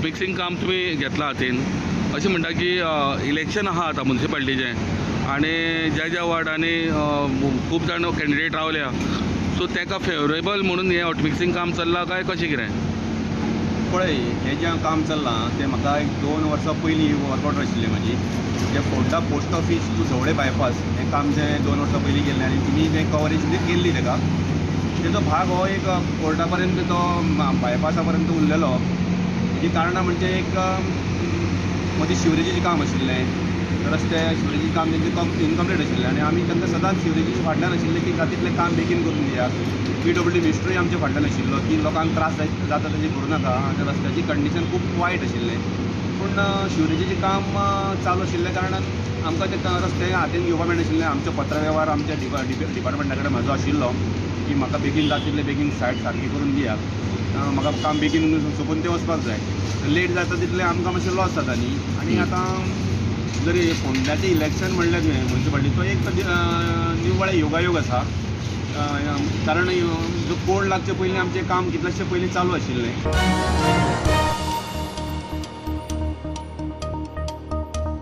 Hot mixing काम तुम्ही घेतला हातीन. अशें म्हणटा की इलेक्शन आहा आतां म्युन्सिपाल्टीचें आनी ज्या ज्या वार्डांनी खूब जाण कॅन्डिडेट रावल्या, सो तेका फेवरेबल म्हणून हें हॉटमिक्सिंग काम चल्लां काय कशें कितें? पळय, हें जें काम चल्लां तें म्हाका एक 2 वर्सां पयलीं वर्कआउट आशिल्लें म्हाजी. जें फोंडा पोस्ट ऑफीस टू सवडे बायपास हें काम जें 2 वर्सां पयलीं केल्लें आनी तुमी जें कवरेज केल्ली तेका, तेजो भाग हो एक कोर्टा पर्यंत तो बायपासा पर्यंत उरलेलो. हेजी कारणां म्हणजे एक मदीं शिवरेजीचें काम आशिल्लें, रस्ते शिवरेजीचें काम तेंचें इनकम्प्लीट आशिल्लें आनी आमी तेन्ना सदांच शिवरेजीच्या फाटल्यान आशिल्ले की तातूंतलें काम बेगीन करून दियात. PWD मिनिस्टरूय आमच्या फाटल्यान आशिल्लो की लोकांक त्रास जाता तशें करूं नाका आनी रस्त्याची कंडिशन खूब वायट आशिल्लें. पूण शिवरेजीचें काम चालू आशिल्ल्या कारणान आमकां ते रस्ते हातीन घेवपाक मेळनाशिल्लें. आमचो पत्रव्यवहार आमच्या डिपार्टमेंटा कडेन म्हाजो आशिल्लो की म्हाका बेगीन जाता तितलें बेगीन सायट सारकी करून दियात, म्हाका काम बेगीन सोंपून तें वचपाक जाय. लेट जाता तितलें आमकां मातशें लॉस जाता न्ही. आनी आतां जरी फोंड्याचें इलेक्शन म्हणलें तुवें म्युन्सिपाल्टी, तो एक निव्वळ योगायोग आसा. कारण जो कोड लागचे पयलीं आमचें काम कितलेशें पयलीं चालू आशिल्लें.